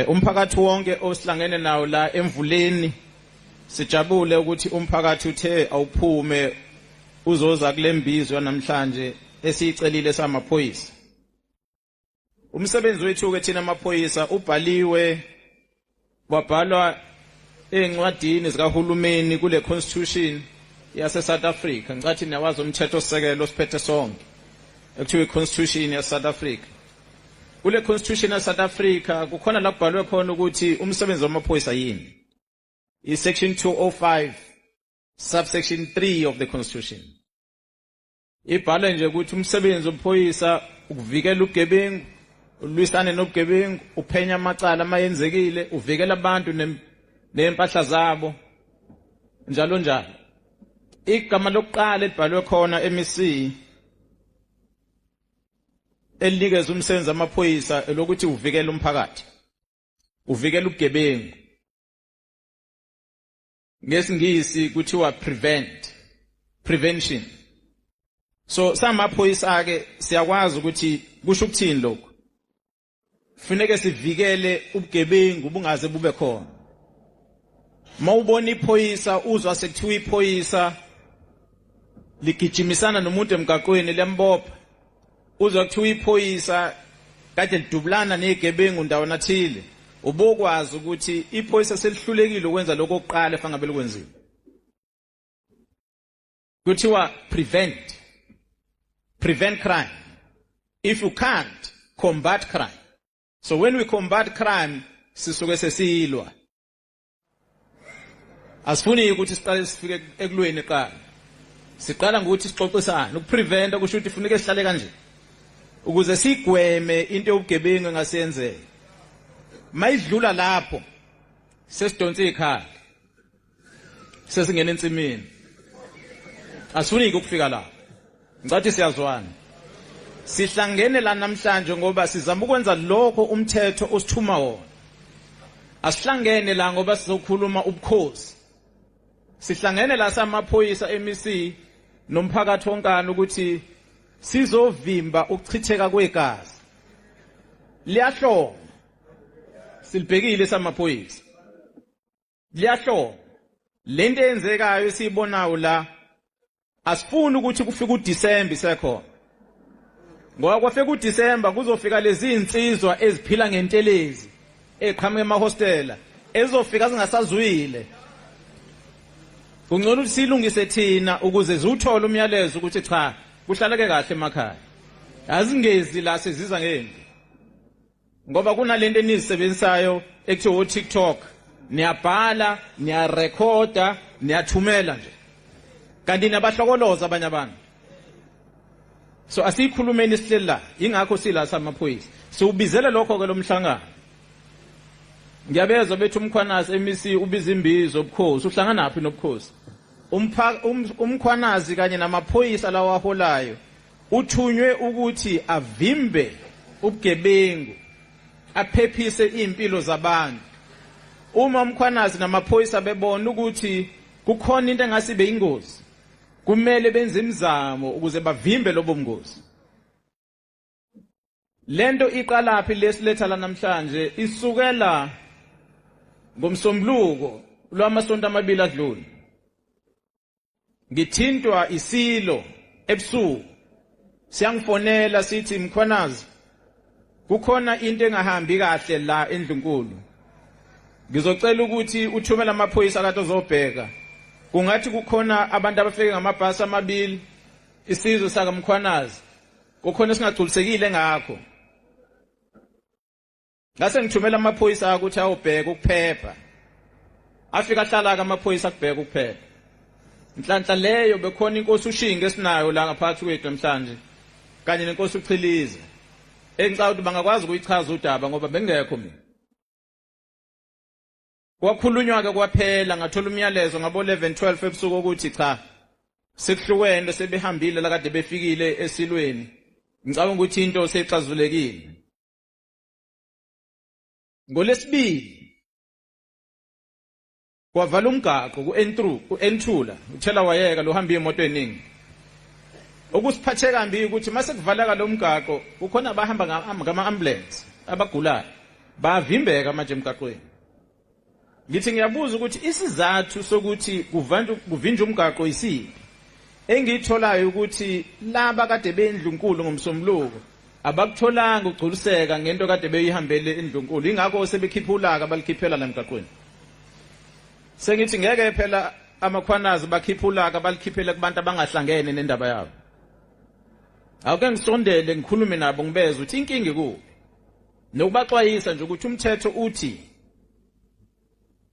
Umphakathi wonke osihlangene nawo la emvuleni sijabule ukuthi umphakathi uthe awuphume uzoza kulembizo namhlanje esiyicelile samaphoyisa. Umsebenzi wethu ke thina amaphoyisa ubhaliwe wabhalwa encwadini zikahulumeni kule constitution yase South Africa. Ngicathi nawazi umthetho sisekelo osiphethe sonke ekuthiwa constitution ya South Africa. Kule constitution ya South Africa kukhona la kubhalwe khona ukuthi umsebenzi wamaphoyisa yini. I section 205 subsection 3 of the constitution. Ibhala nje ukuthi umsebenzi wamaphoyisa ukuvikela ubugebengu, ulwisane nobugebengu, uphenya amacala amayenzekile, uvikela abantu nempahla zabo njalo njalo. Igama lokuqala elibhalwe khona eMC elinikeza umsebenzi amaphoyisa elokuthi uvikele umphakathi, uvikele ubugebengu. Ngesingisi kuthiwa prevention. So samaphoyisa ke siyakwazi ukuthi kusho ukuthini lokho. Kufanele sivikele ubugebengu bungaze bube khona. Mawubona iphoyisa uzwa sekuthiwa iphoyisa ligijimisana nomuntu emgaqweni lembopha, uzwa kuthiwa iphoyisa kade lidubulana nezigebengu ndawo nathile, ubokwazi ukuthi iphoyisa selihlulekile ukwenza lokho okuqala efanele ngabe likwenziwe. Kuthiwa prevent crime. If you can't, combat crime. So when we combat crime, sisuke sesilwa. Asifuni ukuthi siqale sifike ekulweni eqala. Siqala ngokuthi sixoxisane. Ukupreventa kusho ukuthi kufanele sihlale kanje. Ukuze sigweme into yobugebengu engasenzeka. Mayidlula lapho sesidonse ikhaya. Sesingena ensimini. Asifuni ukufika lapho. Ngicathi siyazwana. Sihlangene la namhlanje ngoba sizama ukwenza lokho umthetho osithuma wona. Asihlangene la ngoba sizokhuluma ubukhosi. Sihlangene la samaphoyisa eMC nomphakathi wonkana ukuthi sizovimba ukuchitheka kwegazi. Liyahloma. Silibhekile samaphoyisa. Liyahloma. Lento eyenzekayo esibonayo la asifuni ukuthi kufike uDisemba isekhona. Ngoba kwafika uDisemba kuzofika lezi insizwa eziphila ngentelezi eqhamuka emahostela ezofika zingasazwile. Kungcono ukuthi silungise thina ukuze ziwuthole umyalezo ukuthi cha kuhlaleke kahle emakhaya. Azingezi la seziza ngempi. Ngoba kunalento enizisebenzisayo ekuthiwa TikTok, niyabhala, niyarekhoda, niyathumela nje. Kanti nabahlokoloza abanye abantu. So asikhulumeni isihleli la, ingakho sila samaphoyisa. Siubizele lokho ke lomhlangano. Ngiyabezwa bethu umkhwanazi eMC ubiza imbizo obukhosi, uhlangana naphi nobukhosi? Umkhwanazi kanye namaphoyisa lawa aholayo uthunywe ukuthi avimbe ubugebengu, aphephise impilo zabantu. Uma umkhwanazi namaphoyisa bebona ukuthi kukhona into engasibe ingozi, kumele benze imizamo ukuze bavimbe lobo bungozi. Lento iqalaphi lesiletha la namhlanje isukela ngomsombuluko lwamasonto amabili adlule. Ngithintwa isilo ebusuku. Siyangifonela sithi mkhwanazi kukhona into engahambi kahle la eNdlunkulu. Ngizocela ukuthi uthumele amaphoyisa kade uzobheka. Kungathi kukhona abantu abafike ngamabhasi amabili isizwe saka mkhwanazi. Kukhona singagculisekile ngakho. Ngase ngithumela amaphoyisa ukuthi ayobheka ukuphepha. Afika hlala amaphoyisa kubheka ukuphepha. Inhlanhla leyo bekhona inkosi uShinge esinayo la ngaphakathi kwethu namhlanje. Kanye nenkosi uChilize. Engicela ukuthi bangakwazi ukuyichaza udaba ngoba bengekho mina. Kwakhulunywa ke kwaphela ngathola umyalezo ngabo 11:12 ebusuku ukuthi cha sekuhlukene sebehambile la kade befikile esilweni. Ngicabanga ukuthi into seyixazulekile. NgoLesibili kwavala umgaqo ku-N2 uthela wayeka lo hamba imoto eningi. Okusiphathe kambi ukuthi mase kuvaleka lo mgaqo kukhona abahamba ngama ambulance abagulayo. bavimbeka manje emgaqweni. Ngithi ngiyabuza ukuthi isizathu sokuthi kuvinjwe umgaqo isiphi. Engitholayo ukuthi laba kade beNdlunkulu ngomsombuluko abakutholanga ugculiseka ngento kade beyihambele eNdlunkulu, ingakho sebekhipha ulaka balikhiphela la emgaqweni. Sengithi ngeke phela amakhwanazi bakhipha ulaka balikhiphele kubantu abangahlangene nendaba yabo. Awuke ngisondele ngikhulume nabo ngibeze ukuthi inkinga ikuphi. Nokubaxwayisa nje ukuthi umthetho uthi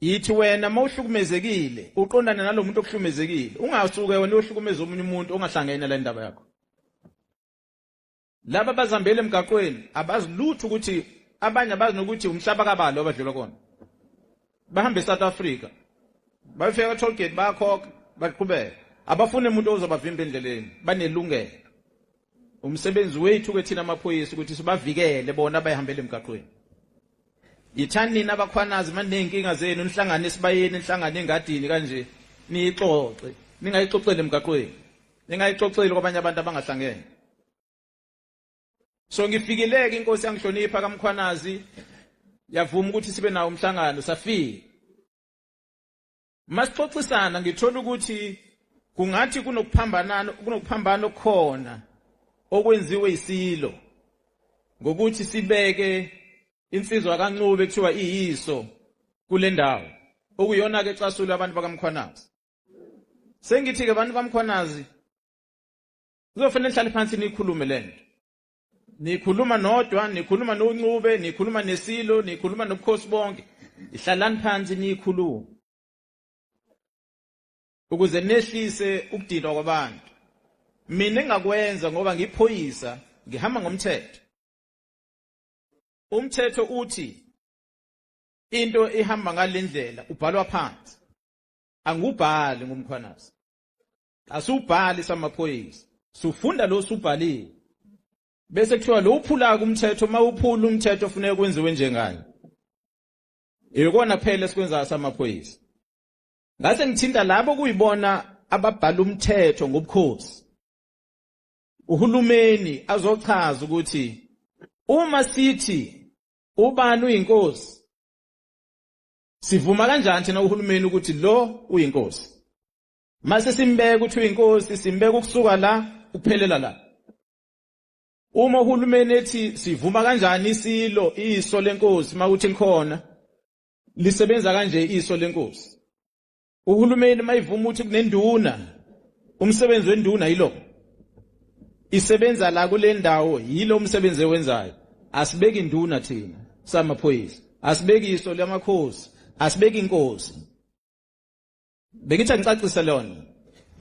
yithi wena mawuhlukumezekile uqondane nalomuntu okuhlumezekile, ungasuke wena uhlukumeza omunye umuntu ongahlangene la ndaba yakho. Laba bazambele emgaqweni abazilutho ukuthi abanye abazi nokuthi umhlaba kabalo abadlula kona. Bahambe eSouth Africa bafika toll gate bakhokha baqhubeka, abafune umuntu ozobavimba endleleni, banelungelo. Umsebenzi wethu ke thina amaphoyisa ukuthi sibavikele bona abayihambele emgaqweni. Yithani nina abakhwanazi manje nenkinga zenu nihlangane esibayeni, nihlangane engadini kanje nixoxe, ningayixoxele emgaqweni, ningayixoxeli kwabanye abantu abangahlangene. So ngifikileke inkosi yangihlonipha kaMkhwanazi yavuma ukuthi sibe nawo umhlangano, safika. Masixoxisana ngithola ukuthi kungathi kunokuphambana okukhona okwenziwe isilo ngokuthi sibeke insizwa kaNcube ekuthiwa iyiso kule ndawo okuyona ke xasula abantu bakaMkhwanazi. Sengithi ke abantu bakaMkhwanazi kuzofanele nihlale phansi nikhulume lento. Nikhuluma nodwa, nikhuluma noNcube, nikhuluma nesilo, nikhuluma nobukhosi bonke. Ihlalani phansi nikhuluma ukuze nehlise ukudinwa kwabantu. Mina engakwenza ngoba ngiphoyisa ngihamba ngomthetho. Umthetho uthi into ihamba ngalendlela ubhalwa phansi. Angubhali ngumkhwanazi. Asubhali samaphoyisa. Sufunda lo subhaliwe. Bese kuthiwa lo uphula kumthetho, mawuphula umthetho ufuneka kwenziwe njengani. Ikona phela esikwenza samaphoyisa. Ngase ngithinta labo kuyibona ababhala umthetho ngobukhosi. Uhulumeni azochaza ukuthi uma sithi ubani uyinkosi, sivuma kanjani thina uhulumeni ukuthi lo uyinkosi. Mase simbeka ukuthi uyinkosi, simbeka ukusuka la uphelela la. Uma uhulumeni ethi sivuma kanjani isilo, iso lenkosi mawuthi likhona, lisebenza kanje iso lenkosi. Uhulumeni mayivuma ukuthi kunenduna, umsebenzi wenduna yilo. Isebenza la kule ndawo, yilo umsebenzi ewenzayo. Asibeki induna thina samaphoyisa, asibeki iso lamakhosi, asibeki inkosi. Bengithi ngicacise lona.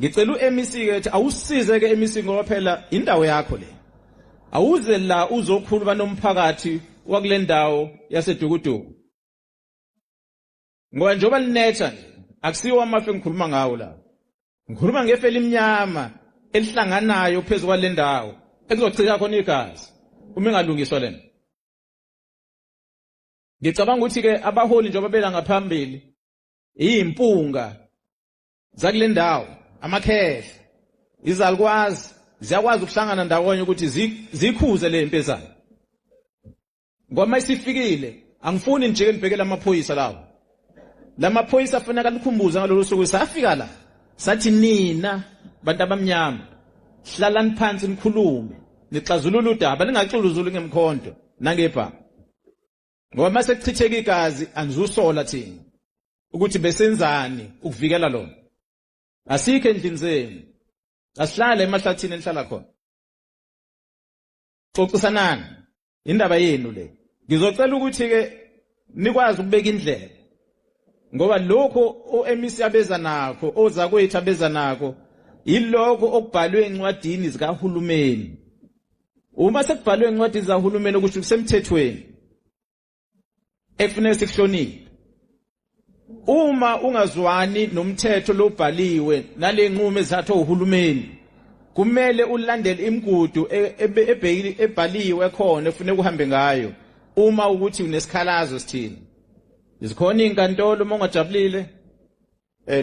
Ngicela uMEC ke ethi awusize ke MEC ngoba phela indawo yakho le. Awuze la uzokhuluma nomphakathi wakule ndawo yaseDukuduku. Ngoba njoba linetha akusiwo amafe ngikhuluma ngawo la. Ngikhuluma ngefe elimnyama elihlanganayo phezulu kwale ndawo ekuzochika khona igazi uma engalungiswa lena. Ngicabanga ukuthi ke abaholi njengoba bela ngaphambili impunga zakule ndawo, amakhehla, izalukwazi ziyakwazi ukuhlangana ndawonye ukuthi zikhuze le mpezana. Ngoba isifikile angifuni nje nibhekele amaphoyisa lawo. Lamaphoyisa afanele alikhumbuza ngalolu suku safika la. Sathi nina bantu abamnyama hlalani phansi nikhulume, nixazulule udaba, ningaxuluzuli ngemkhonto nangebha. Ngoba mase kuchitheka igazi anizusola thina ukuthi besenzani ukuvikela lona. Asikho endlini zenu. Asihlale emahlathini enihlala khona. Xoxisanani indaba yenu le. Ngizocela ukuthi ke nikwazi ukubeka indlela. Ngoba lokho oMEC abeza nakho, ozakwethu abeza nakho, ilokho okubhalwe encwadini zikahulumeni. Uma sekubhalwe encwadini zikahulumeni ukuthi kusemthethweni ekufanele sikuhloniphe. Uma ungazwani nomthetho lobhaliwe nale nqumo ezathiwa uhulumeni, kumele ulandele imigudu ebhaliwe khona efuneka uhambe ngayo. Uma ukuthi unesikhalazo sithini, izikhona inkantolo uma ungajabulile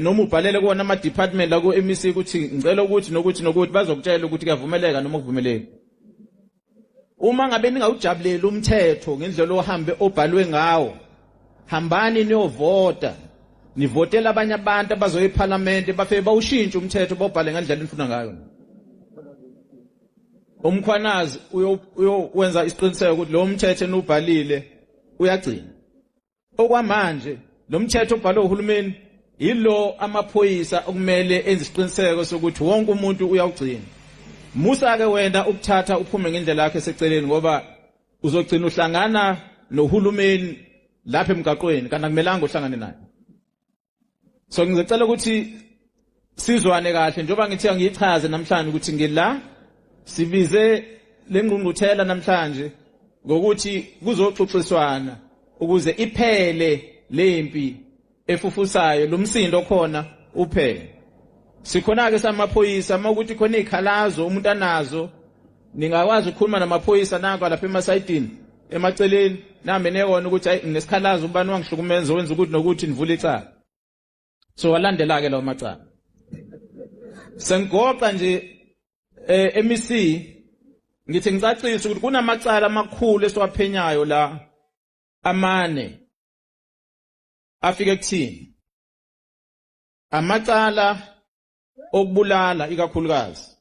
noma ubhalele kuona ama department la ku MEC ukuthi ngicela ukuthi nokuthi bazokutshela ukuthi kuyavumeleka noma kuvumeleki. uma ngabe ningawujabuleli umthetho ngendlela ohambe obhalwe ngawo, hambani niyovota, nivotela abanye abantu abazoya eParliament bafike bawushintshe umthetho bawubhale ngendlela enifuna ngayo. Umkhwanazi uyowenza isiqiniseko ukuthi lo mthetho enubhalile uyagcina. Okwamanje lo mthetho obhalwe uhulumeni yilo amaphoyisa okumele enze isiqiniseko sokuthi wonke umuntu uyawugcina. Musa ke wena ukuthatha uphume ngendlela yakhe seceleni ngoba uzogcina uhlangana nohulumeni lapha emgaqweni kanti akumelanga uhlangane naye. So ngizocela ukuthi sizwane kahle njengoba ngithi ngiyichaze namhlanje ukuthi ngila sibize lengqungquthela namhlanje ngokuthi kuzoxoxiswana ukuze iphele lempi efufusayo lomsindo khona uphele. Sikhona ke samaphoyisa mawukuthi khona izikhalazo umuntu anazo ningakwazi ukukhuluma namaphoyisa nanko lapha emasayidini emaceleni nami neyona ukuthi hayi nginesikhalazo ubani wangihlukumeza wenza ukuthi nokuthi nivule icala. So walandela ke lawo macala. Sengigoqa nje MEC ngithi ngicacise ukuthi kunamacala amakhulu esiwaphenyayo la amane afike kuthini. Amacala okubulala ikakhulukazi.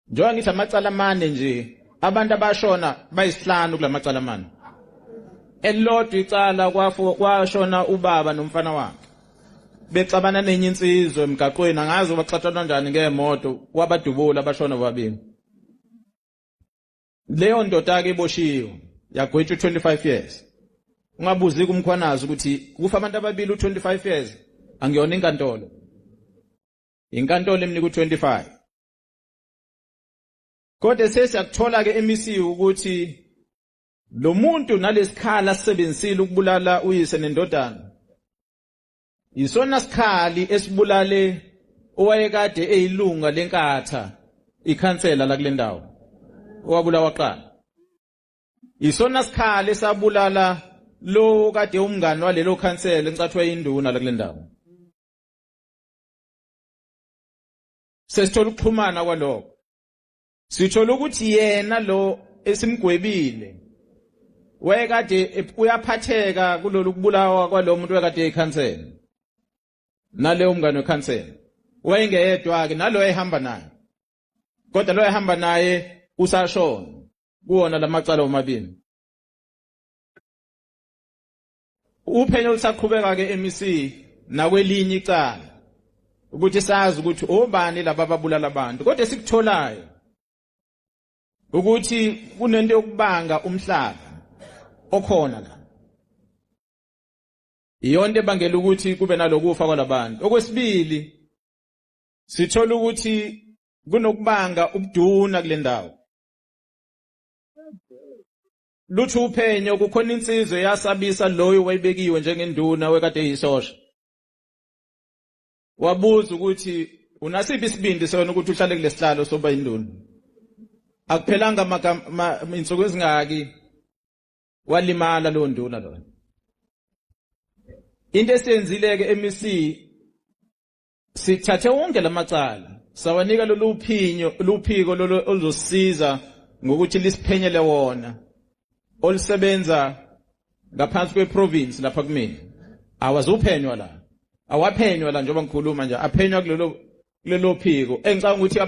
Njengoba ngithi amacala amane nje abantu abashona bayisihlanu kulamacala amane. Elilodwa icala kwashona ubaba nomfana wakhe. Bexabana nenye insizwe emgaqweni angazi baxathana kanjani ngeemoto kwabadubula abashona babili. Leyo ndoda ke iboshiwe yagwetshwa 25 years. Ungabuzi kumkhwanazi ukuthi kufa abantu ababili u25 years angiyona inkantolo. Inkantolo emnika u25. Kodwa sesiyakuthola ke MEC ukuthi lo muntu nalesikhala sisebenzisile ukubulala uyise nendodana. Isona sikhali esibulale owayekade eyilunga lenkatha ikhansela la kule ndawo. Owabulawa qala. Isona sikhali esabulala lo kade umngane walelo khansela encathwe induna la kule ndawo. Sesithola ukuxhumana kwalokho. Sithola ukuthi yena lo esimgwebile wayekade uyaphatheka kulolu kubulawa kwalo muntu wayekade ekhansela. Nale umngane wekhansela wayengeyedwa ke nalo ehamba naye. Kodwa lo ehamba naye usashona kuona lamacala omabili. Uphenyo lusaqhubeka ke MEC nakwelinye icala ukuthi sazi ukuthi obani laba ababulala abantu. Kodwa sikutholayo ukuthi kunento yokubanga umhlaba okhona la. Iyonto ebangela ukuthi kube nalokufa kwalabantu. Okwesibili sithola ukuthi kunokubanga ubuduna kule ndawo. Lutho uphenyo kukhona insizwe yasabisa loyo wayebekiwe njengenduna wekade eyisosha. Wabuza ukuthi unasiphi isibindi sona ukuthi uhlale kulesihlalo soba induna. Akuphelanga insuku ezingaki walimala lo nduna lo. Into esenzile ke MEC sithathe wonke lamacala sawanika luphiko oluzosiza ngokuthi lisiphenyele wona olusebenza ngaphansi kweprovince lapha kumina. Awazuphenywa la. Awaphenywa la njengoba ngikhuluma nje aphenywa kulelo phiko. Engicanga ukuthi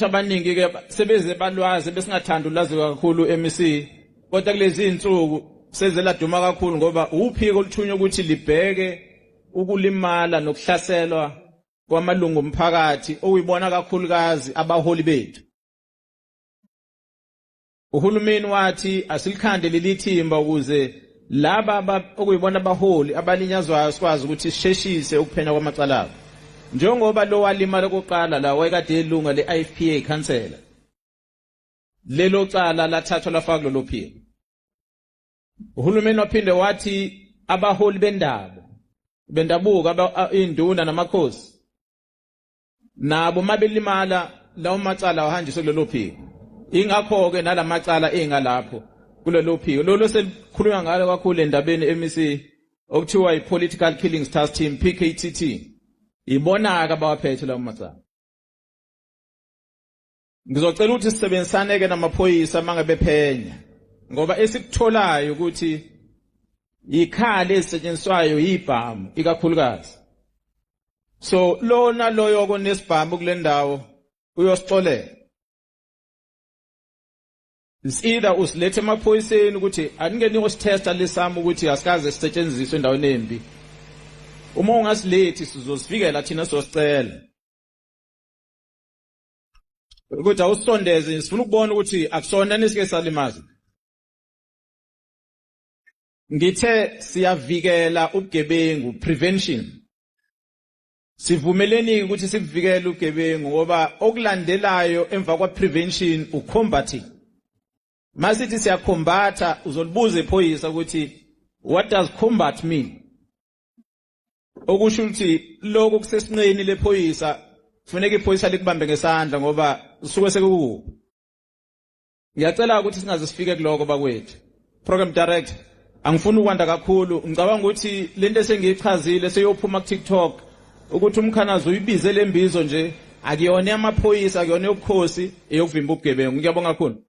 abaningi ke sebeze balwazi besingathanda ulazi kakhulu MEC. Kodwa kulezi insuku sezela duma kakhulu ngoba uphiko oluthunywa ukuthi libheke ukulimala nokuhlaselwa kwamalungu omphakathi okuyibona kakhulukazi abaholi bethu. Uhulumeni wathi asilikhande lelithimba ukuze laba okuyibona abaholi abalinyazwayo sikwazi ukuthi sisheshise ukuphenya kwamacala abo. Njengoba lo walimala kokuqala la wayekade elunga le-IFPA councillor. Lelo cala lathathwa lafaka kulelo phiko. Uhulumeni waphinde wathi abaholi bendabuko induna namakhosi nabo mabelimala lawo macala ahanjiswe kulelo phiko. Ingakho ke nalamacala engalapho kulelo phiko. Lolo selikhuluma ngalo kakhulu endabeni MEC okuthiwa i-Political Killings Task Team PKTT. ibonaka abawaphethe lawo macala. Ngizocela ukuthi sisebenzisane ke namaphoyisa mangabe phenya ngoba esikutholayo ukuthi ikhali ezisetshenziswayo yibhamu ikakhulukazi. So lona loyo konesibhamu kule ndawo uyosixolela. Is either usilethe emaphoyiseni ukuthi aningeni usitesta lesami ukuthi asikaze sisetshenziswe endaweni embi. Uma ungasilethi sizosivikela thina sosicela. Ukuthi awusondeze sifuna ukubona ukuthi akusona nisike salimazi. Ngithe siyavikela ubugebengu, prevention. Sivumeleni ukuthi sivikele ubugebengu ngoba okulandelayo emva kwa prevention ucombating. Masithi siyacombatha uzolibuza iphoyisa ukuthi what does combat mean? Okusho ukuthi lokho kusesinqeni lephoyisa kufanele iphoyisa likubambe ngesandla ngoba usuke sekukubi. Ngiyacela ukuthi singaze sifike kuloko bakwethu. Program director, angifuni ukwanda kakhulu, ngicabanga ukuthi lento esengiyichazile seyophuma ku TikTok ukuthi umkhanazo uyibize lembizo nje akuyona amaphoyisa akuyona yobukhosi eyokuvimba ubugebengu. Ngiyabonga kakhulu.